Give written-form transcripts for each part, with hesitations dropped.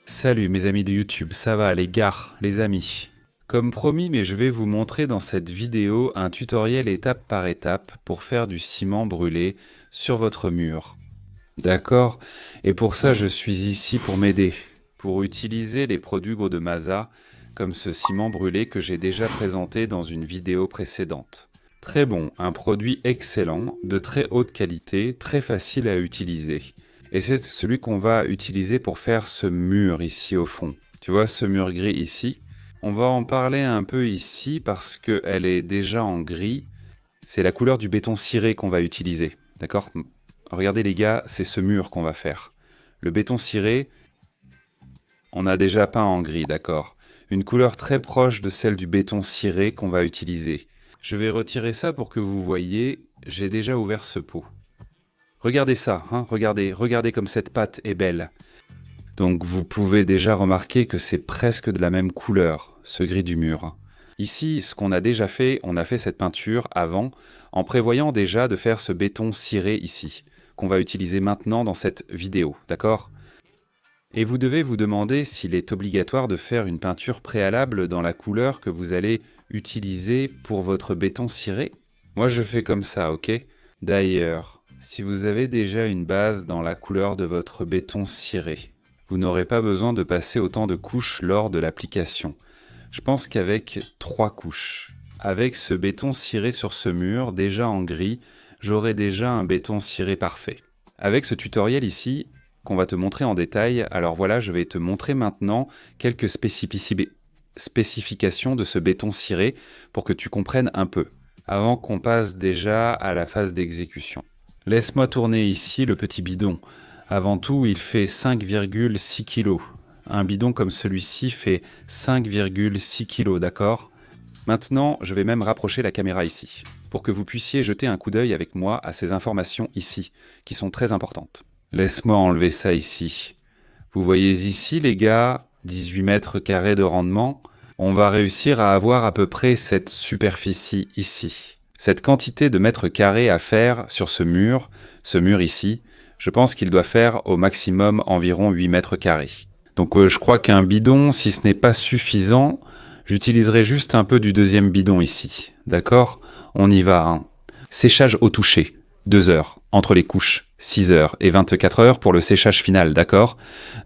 Salut mes amis de YouTube, ça va les gars, les amis? Comme promis, mais je vais vous montrer dans cette vidéo un tutoriel étape par étape pour faire du ciment brûlé sur votre mur. D'accord? Et pour ça, je suis ici pour m'aider, pour utiliser les produits Gros de Masa, comme ce ciment brûlé que j'ai déjà présenté dans une vidéo précédente. Très bon, un produit excellent, de très haute qualité, très facile à utiliser. Et c'est celui qu'on va utiliser pour faire ce mur ici au fond. Tu vois ce mur gris ici? On va en parler un peu ici parce qu'elle est déjà en gris. C'est la couleur du béton ciré qu'on va utiliser. D'accord? Regardez les gars, c'est ce mur qu'on va faire. Le béton ciré, on a déjà peint en gris, d'accord? Une couleur très proche de celle du béton ciré qu'on va utiliser. Je vais retirer ça pour que vous voyez, j'ai déjà ouvert ce pot. Regardez ça, hein, regardez comme cette pâte est belle. Donc vous pouvez déjà remarquer que c'est presque de la même couleur, ce gris du mur. Ici, ce qu'on a déjà fait, on a fait cette peinture avant, en prévoyant déjà de faire ce béton ciré ici, qu'on va utiliser maintenant dans cette vidéo, d'accord? Et vous devez vous demander s'il est obligatoire de faire une peinture préalable dans la couleur que vous allez utiliser pour votre béton ciré. Moi je fais comme ça, ok? D'ailleurs, si vous avez déjà une base dans la couleur de votre béton ciré, vous n'aurez pas besoin de passer autant de couches lors de l'application. Je pense qu'avec 3 couches, avec ce béton ciré sur ce mur, déjà en gris, j'aurai déjà un béton ciré parfait. Avec ce tutoriel ici, qu'on va te montrer en détail, alors voilà, je vais te montrer maintenant quelques spécifications de ce béton ciré pour que tu comprennes un peu, avant qu'on passe déjà à la phase d'exécution. Laisse-moi tourner ici le petit bidon. Avant tout, il fait 5,6 kg. Un bidon comme celui-ci fait 5,6 kg, d'accord? Maintenant, je vais même rapprocher la caméra ici, pour que vous puissiez jeter un coup d'œil avec moi à ces informations ici, qui sont très importantes. Laisse-moi enlever ça ici. Vous voyez ici, les gars, 18 mètres carrés de rendement. On va réussir à avoir à peu près cette superficie ici. Cette quantité de mètres carrés à faire sur ce mur ici, je pense qu'il doit faire au maximum environ 8 mètres carrés. Donc je crois qu'un bidon, si ce n'est pas suffisant, j'utiliserai juste un peu du deuxième bidon ici. D'accord? On y va. Hein. Séchage au toucher, 2 heures. Entre les couches, 6 heures et 24 heures pour le séchage final, d'accord?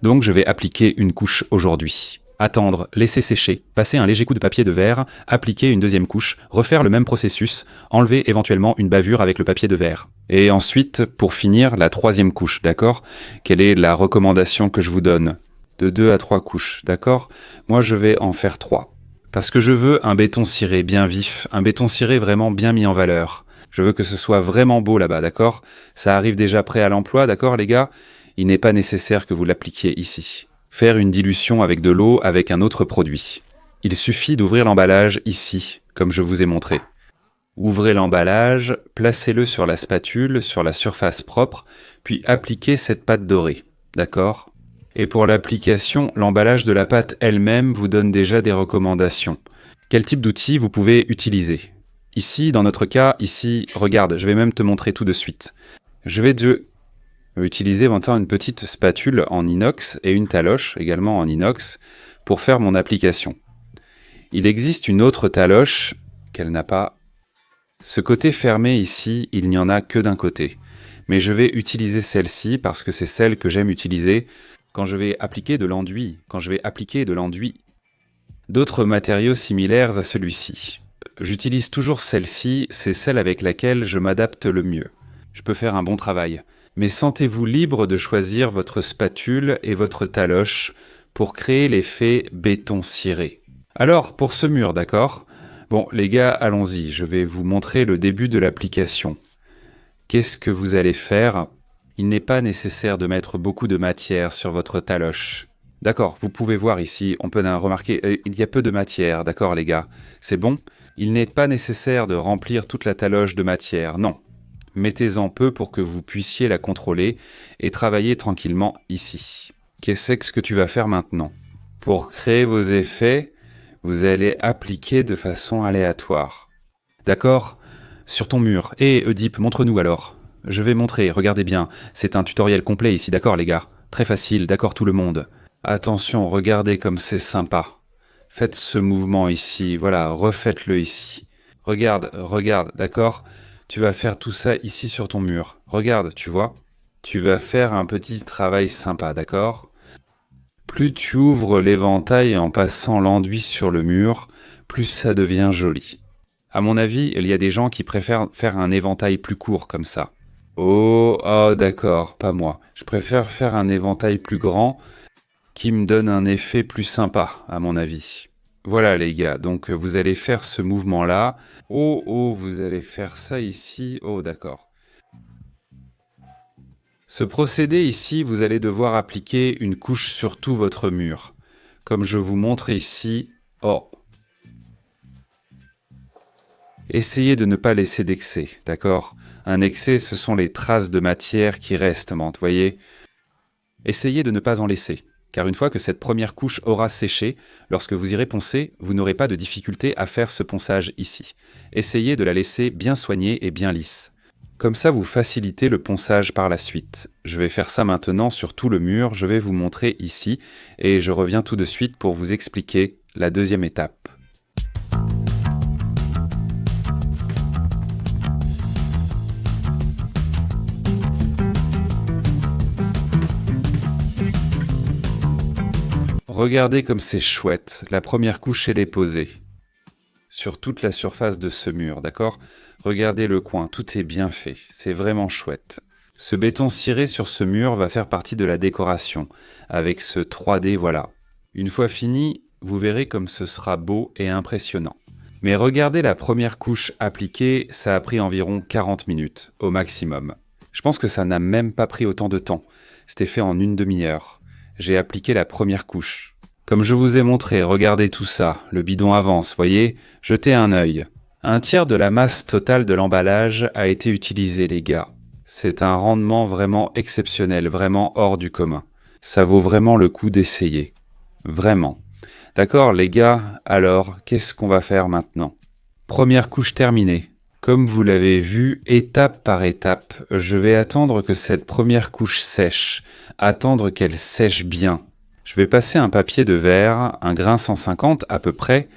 Donc je vais appliquer une couche aujourd'hui. Attendre, laisser sécher, passer un léger coup de papier de verre, appliquer une deuxième couche, refaire le même processus, enlever éventuellement une bavure avec le papier de verre. Et ensuite, pour finir, la troisième couche, d'accord? Quelle est la recommandation que je vous donne? De 2 à 3 couches, d'accord? Moi, je vais en faire 3. Parce que je veux un béton ciré bien vif, un béton ciré vraiment bien mis en valeur. Je veux que ce soit vraiment beau là-bas, d'accord? Ça arrive déjà prêt à l'emploi, d'accord les gars? Il n'est pas nécessaire que vous l'appliquiez ici. Faire une dilution avec de l'eau avec un autre produit. Il suffit d'ouvrir l'emballage ici, comme je vous ai montré. Ouvrez l'emballage, placez-le sur la spatule, sur la surface propre, puis appliquez cette pâte dorée, d'accord? Et pour l'application, l'emballage de la pâte elle-même vous donne déjà des recommandations. Quel type d'outil vous pouvez utiliser? Ici, dans notre cas, ici, regarde, je vais même te montrer tout de suite. Je vais utiliser maintenant une petite spatule en inox et une taloche également en inox pour faire mon application. Il existe une autre taloche qu'elle n'a pas. Ce côté fermé ici, il n'y en a que d'un côté. Mais je vais utiliser celle-ci parce que c'est celle que j'aime utiliser quand je vais appliquer de l'enduit, d'autres matériaux similaires à celui-ci. J'utilise toujours celle-ci, c'est celle avec laquelle je m'adapte le mieux. Je peux faire un bon travail. Mais sentez-vous libre de choisir votre spatule et votre taloche pour créer l'effet béton ciré. Alors, pour ce mur, d'accord? Bon, les gars, allons-y, je vais vous montrer le début de l'application. Qu'est-ce que vous allez faire? Il n'est pas nécessaire de mettre beaucoup de matière sur votre taloche. D'accord, vous pouvez voir ici, on peut remarquer, il y a peu de matière, d'accord les gars? C'est bon? Il n'est pas nécessaire de remplir toute la taloche de matière, non. Mettez-en peu pour que vous puissiez la contrôler et travailler tranquillement ici. Qu'est-ce que tu vas faire maintenant? Pour créer vos effets, vous allez appliquer de façon aléatoire. D'accord? Sur ton mur. Oedipe, montre-nous alors. Je vais montrer, regardez bien. C'est un tutoriel complet ici, d'accord les gars? Très facile, d'accord tout le monde. Attention, regardez comme c'est sympa. Faites ce mouvement ici, voilà, refaites-le ici. Regarde, regarde, d'accord? Tu vas faire tout ça ici sur ton mur. Regarde, tu vois? Tu vas faire un petit travail sympa, d'accord? Plus tu ouvres l'éventail en passant l'enduit sur le mur, plus ça devient joli. À mon avis, il y a des gens qui préfèrent faire un éventail plus court comme ça. Oh, d'accord, pas moi. Je préfère faire un éventail plus grand qui me donne un effet plus sympa, à mon avis. Voilà les gars, donc vous allez faire ce mouvement-là. Oh, vous allez faire ça ici. Oh, d'accord. Ce procédé ici, vous allez devoir appliquer une couche sur tout votre mur. Comme je vous montre ici. Oh. Essayez de ne pas laisser d'excès, d'accord? Un excès, ce sont les traces de matière qui restent, vous voyez? Essayez de ne pas en laisser, car une fois que cette première couche aura séché, lorsque vous irez poncer, vous n'aurez pas de difficulté à faire ce ponçage ici. Essayez de la laisser bien soignée et bien lisse. Comme ça, vous facilitez le ponçage par la suite. Je vais faire ça maintenant sur tout le mur, je vais vous montrer ici, et je reviens tout de suite pour vous expliquer la deuxième étape. Regardez comme c'est chouette, la première couche elle est posée. Sur toute la surface de ce mur, d'accord? Regardez le coin, tout est bien fait, c'est vraiment chouette. Ce béton ciré sur ce mur va faire partie de la décoration, avec ce 3D, voilà. Une fois fini, vous verrez comme ce sera beau et impressionnant. Mais regardez la première couche appliquée, ça a pris environ 40 minutes, au maximum. Je pense que ça n'a même pas pris autant de temps, c'était fait en une demi-heure. J'ai appliqué la première couche. Comme je vous ai montré, regardez tout ça, le bidon avance, voyez? Jetez un œil. Un tiers de la masse totale de l'emballage a été utilisé, les gars. C'est un rendement vraiment exceptionnel, vraiment hors du commun. Ça vaut vraiment le coup d'essayer. Vraiment. D'accord, les gars, alors, qu'est-ce qu'on va faire maintenant? Première couche terminée. Comme vous l'avez vu, étape par étape, je vais attendre que cette première couche sèche, attendre qu'elle sèche bien. Je vais passer un papier de verre, un grain 150 à peu près,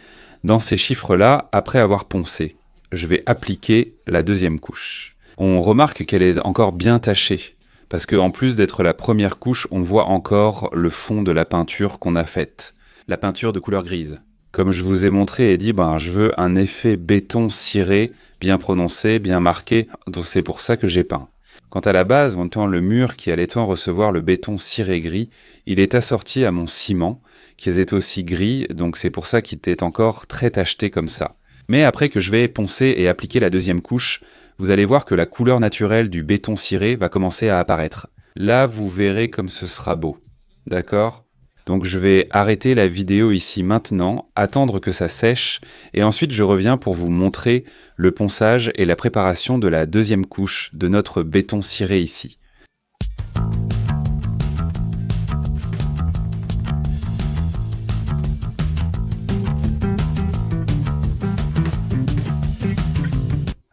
dans ces chiffres-là après avoir poncé. Je vais appliquer la deuxième couche. On remarque qu'elle est encore bien tachée, parce qu'en plus d'être la première couche, on voit encore le fond de la peinture qu'on a faite, la peinture de couleur grise. Comme je vous ai montré et dit, je veux un effet béton ciré, bien prononcé, bien marqué, donc c'est pour ça que j'ai peint. Quant à la base, le mur qui allait recevoir le béton ciré gris, il est assorti à mon ciment, qui est aussi gris, donc c'est pour ça qu'il est encore très tacheté comme ça. Mais après que je vais poncer et appliquer la deuxième couche, vous allez voir que la couleur naturelle du béton ciré va commencer à apparaître. Là, vous verrez comme ce sera beau. D'accord ? Donc je vais arrêter la vidéo ici maintenant, attendre que ça sèche, et ensuite je reviens pour vous montrer le ponçage et la préparation de la deuxième couche de notre béton ciré ici.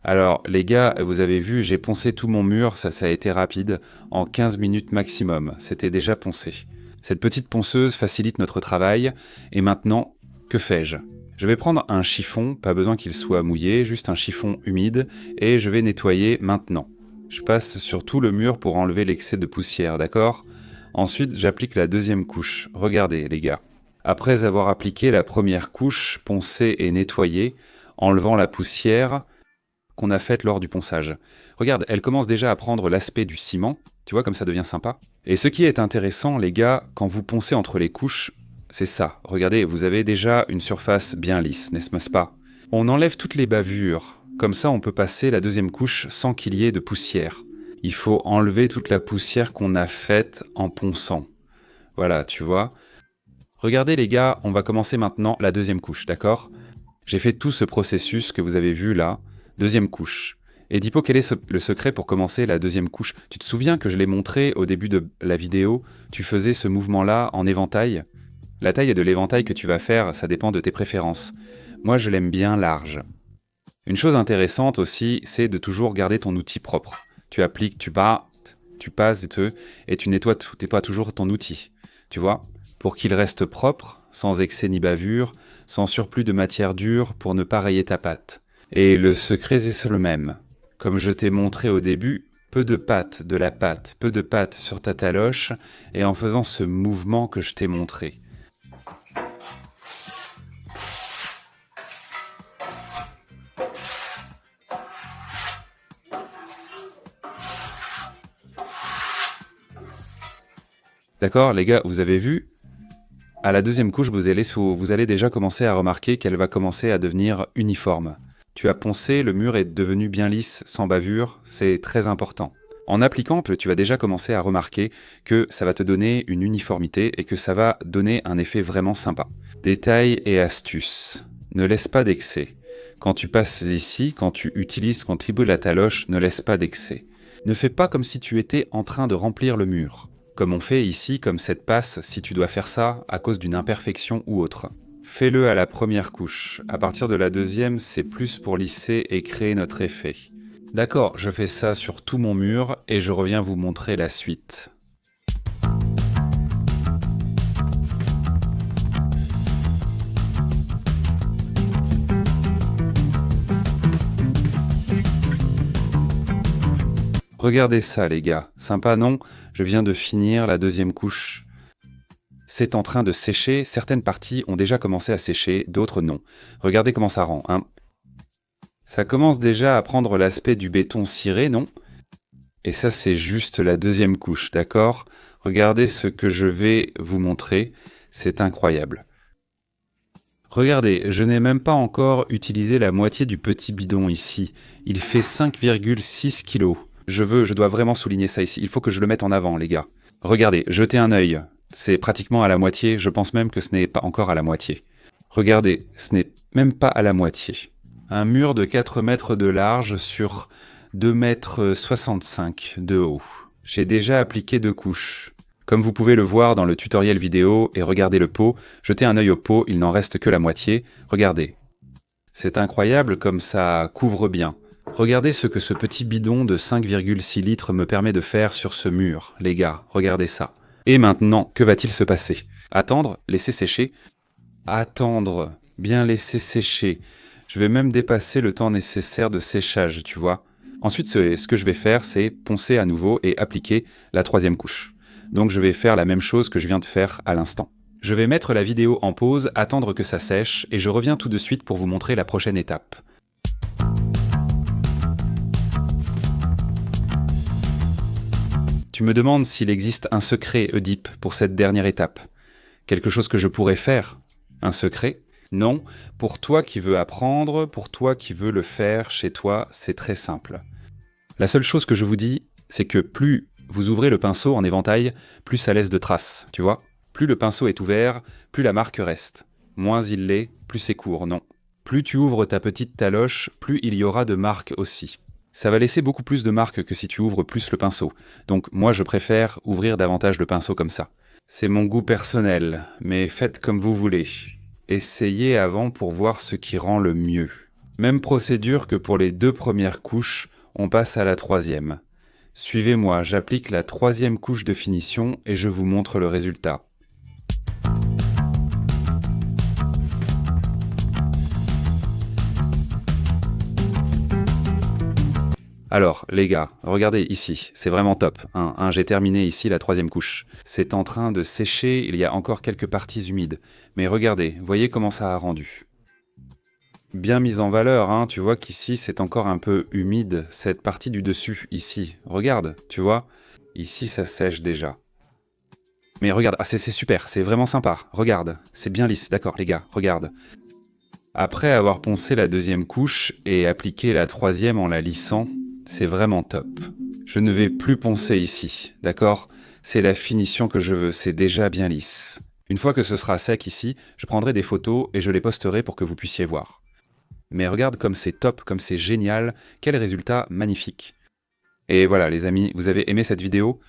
Alors les gars, vous avez vu, j'ai poncé tout mon mur, ça a été rapide, en 15 minutes maximum, c'était déjà poncé. Cette petite ponceuse facilite notre travail, et maintenant, que fais-je? Je vais prendre un chiffon, pas besoin qu'il soit mouillé, juste un chiffon humide, et je vais nettoyer maintenant. Je passe sur tout le mur pour enlever l'excès de poussière, d'accord? Ensuite, j'applique la deuxième couche. Regardez les gars. Après avoir appliqué la première couche, poncée et nettoyée, enlevant la poussière qu'on a faite lors du ponçage. Regarde, elle commence déjà à prendre l'aspect du ciment, tu vois comme ça devient sympa. Et ce qui est intéressant, les gars, quand vous poncez entre les couches, c'est ça. Regardez, vous avez déjà une surface bien lisse, n'est-ce pas? On enlève toutes les bavures. Comme ça, on peut passer la deuxième couche sans qu'il y ait de poussière. Il faut enlever toute la poussière qu'on a faite en ponçant. Voilà, tu vois. Regardez les gars, on va commencer maintenant la deuxième couche, d'accord? J'ai fait tout ce processus que vous avez vu là. Deuxième couche. Et Dipo, quel est le secret pour commencer la deuxième couche? Tu te souviens que je l'ai montré au début de la vidéo? Tu faisais ce mouvement-là en éventail. La taille de l'éventail que tu vas faire, ça dépend de tes préférences. Moi, je l'aime bien large. Une chose intéressante aussi, c'est de toujours garder ton outil propre. Tu appliques, tu passes et tu nettoies toujours ton outil. Tu vois? pour qu'il reste propre, sans excès ni bavure, sans surplus de matière dure pour ne pas rayer ta pâte. Et le secret c'est le même. Comme je t'ai montré au début, peu de pâte, de la pâte, peu de pâte sur ta taloche, et en faisant ce mouvement que je t'ai montré. D'accord, les gars, vous avez vu? À la deuxième couche, vous allez déjà commencer à remarquer qu'elle va commencer à devenir uniforme. Tu as poncé, le mur est devenu bien lisse, sans bavure, c'est très important. En appliquant, tu vas déjà commencer à remarquer que ça va te donner une uniformité et que ça va donner un effet vraiment sympa. Détails et astuces. Ne laisse pas d'excès. Quand tu passes ici, quand tu boules la taloche, ne laisse pas d'excès. Ne fais pas comme si tu étais en train de remplir le mur. Comme on fait ici, comme cette passe, si tu dois faire ça à cause d'une imperfection ou autre. Fais-le à la première couche. À partir de la deuxième, c'est plus pour lisser et créer notre effet. D'accord, je fais ça sur tout mon mur et je reviens vous montrer la suite. Regardez ça les gars, sympa non? Je viens de finir la deuxième couche. C'est en train de sécher, certaines parties ont déjà commencé à sécher, d'autres non. Regardez comment ça rend, hein. Ça commence déjà à prendre l'aspect du béton ciré, non? Et ça c'est juste la deuxième couche, d'accord? Regardez ce que je vais vous montrer, c'est incroyable. Regardez, je n'ai même pas encore utilisé la moitié du petit bidon ici. Il fait 5,6 kg. Je dois vraiment souligner ça ici. Il faut que je le mette en avant, les gars. Regardez, jetez un œil. C'est pratiquement à la moitié. Je pense même que ce n'est pas encore à la moitié. Regardez, ce n'est même pas à la moitié. Un mur de 4 mètres de large sur 2,65 mètres de haut. J'ai déjà appliqué 2 couches. Comme vous pouvez le voir dans le tutoriel vidéo et regardez le pot, jetez un œil au pot, il n'en reste que la moitié. Regardez. C'est incroyable comme ça couvre bien. Regardez ce que ce petit bidon de 5,6 litres me permet de faire sur ce mur, les gars, regardez ça. Et maintenant, que va-t-il se passer? Attendre, laisser sécher. Attendre, bien laisser sécher. Je vais même dépasser le temps nécessaire de séchage, tu vois. Ensuite, ce que je vais faire, c'est poncer à nouveau et appliquer la troisième couche. Donc je vais faire la même chose que je viens de faire à l'instant. Je vais mettre la vidéo en pause, attendre que ça sèche, et je reviens tout de suite pour vous montrer la prochaine étape. Tu me demandes s'il existe un secret, Oedipe, pour cette dernière étape. Quelque chose que je pourrais faire? Un secret? Non. Pour toi qui veux apprendre, pour toi qui veux le faire chez toi, c'est très simple. La seule chose que je vous dis, c'est que plus vous ouvrez le pinceau en éventail, plus ça laisse de traces, tu vois? Plus le pinceau est ouvert, plus la marque reste. Moins il l'est, plus c'est court, non. Plus tu ouvres ta petite taloche, plus il y aura de marques aussi. Ça va laisser beaucoup plus de marques que si tu ouvres plus le pinceau. Donc moi je préfère ouvrir davantage le pinceau comme ça. C'est mon goût personnel, mais faites comme vous voulez. Essayez avant pour voir ce qui rend le mieux. Même procédure que pour les 2 premières couches, on passe à la troisième. Suivez-moi, j'applique la troisième couche de finition et je vous montre le résultat. Alors, les gars, regardez ici, c'est vraiment top. J'ai terminé ici la troisième couche. C'est en train de sécher, il y a encore quelques parties humides. Mais regardez, voyez comment ça a rendu. Bien mis en valeur, hein, tu vois qu'ici c'est encore un peu humide, cette partie du dessus, ici. Regarde, tu vois, ici ça sèche déjà. Mais regarde, c'est super, c'est vraiment sympa, regarde, c'est bien lisse, d'accord les gars, regarde. Après avoir poncé la deuxième couche et appliqué la troisième en la lissant, c'est vraiment top. Je ne vais plus poncer ici, d'accord? C'est la finition que je veux, c'est déjà bien lisse. Une fois que ce sera sec ici, je prendrai des photos et je les posterai pour que vous puissiez voir. Mais regarde comme c'est top, comme c'est génial, quel résultat magnifique. Et voilà les amis, vous avez aimé cette vidéo?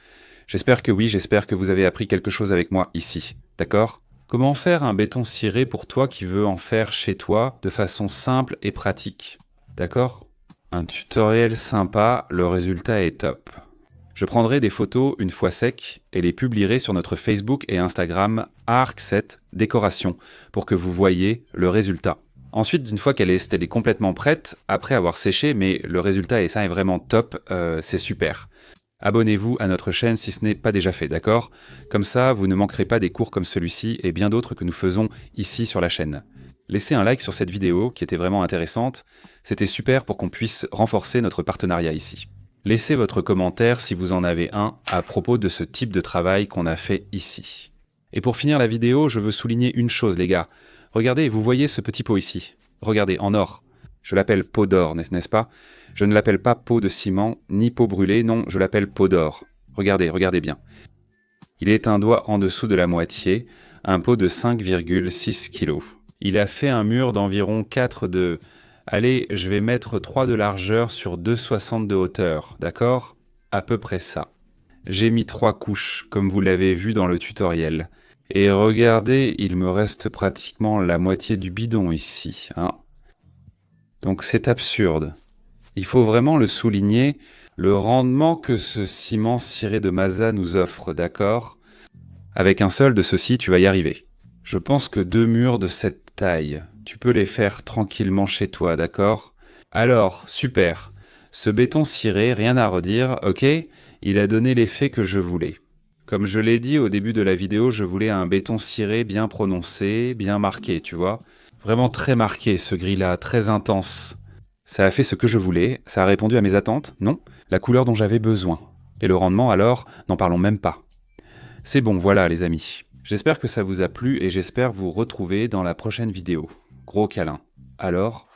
J'espère que oui, j'espère que vous avez appris quelque chose avec moi ici, d'accord? Comment faire un béton ciré pour toi qui veux en faire chez toi de façon simple et pratique, d'accord? Un tutoriel sympa, le résultat est top. Je prendrai des photos une fois secs et les publierai sur notre Facebook et Instagram Arc7 Décoration pour que vous voyez le résultat. Ensuite, une fois qu'elle est complètement prête, après avoir séché, mais le résultat et ça est vraiment top, c'est super. Abonnez-vous à notre chaîne si ce n'est pas déjà fait, d'accord? Comme ça, vous ne manquerez pas des cours comme celui-ci et bien d'autres que nous faisons ici sur la chaîne. Laissez un like sur cette vidéo qui était vraiment intéressante, c'était super pour qu'on puisse renforcer notre partenariat ici. Laissez votre commentaire si vous en avez un à propos de ce type de travail qu'on a fait ici. Et pour finir la vidéo, je veux souligner une chose les gars. Regardez, vous voyez ce petit pot ici. Regardez, en or. Je l'appelle pot d'or, n'est-ce pas? Je ne l'appelle pas pot de ciment, ni pot brûlé, non, je l'appelle pot d'or. Regardez, regardez bien. Il est un doigt en dessous de la moitié, un pot de 5,6 kg. Il a fait un mur d'environ 4 de... Allez, je vais mettre 3 de largeur sur 2,60 de hauteur, d'accord? À peu près ça. J'ai mis 3 couches, comme vous l'avez vu dans le tutoriel. Et regardez, il me reste pratiquement la moitié du bidon ici, hein. Donc c'est absurde. Il faut vraiment le souligner, le rendement que ce ciment ciré de Masa nous offre, d'accord? Avec un seul de ceux-ci, tu vas y arriver. Je pense que 2 murs de cette taille, tu peux les faire tranquillement chez toi, d'accord? Alors, super. Ce béton ciré, rien à redire, ok? Il a donné l'effet que je voulais. Comme je l'ai dit au début de la vidéo, je voulais un béton ciré bien prononcé, bien marqué, tu vois? Vraiment très marqué, ce gris-là, très intense. Ça a fait ce que je voulais, ça a répondu à mes attentes, non? La couleur dont j'avais besoin. Et le rendement, alors, n'en parlons même pas. C'est bon, voilà les amis. J'espère que ça vous a plu et j'espère vous retrouver dans la prochaine vidéo. Gros câlin. Alors,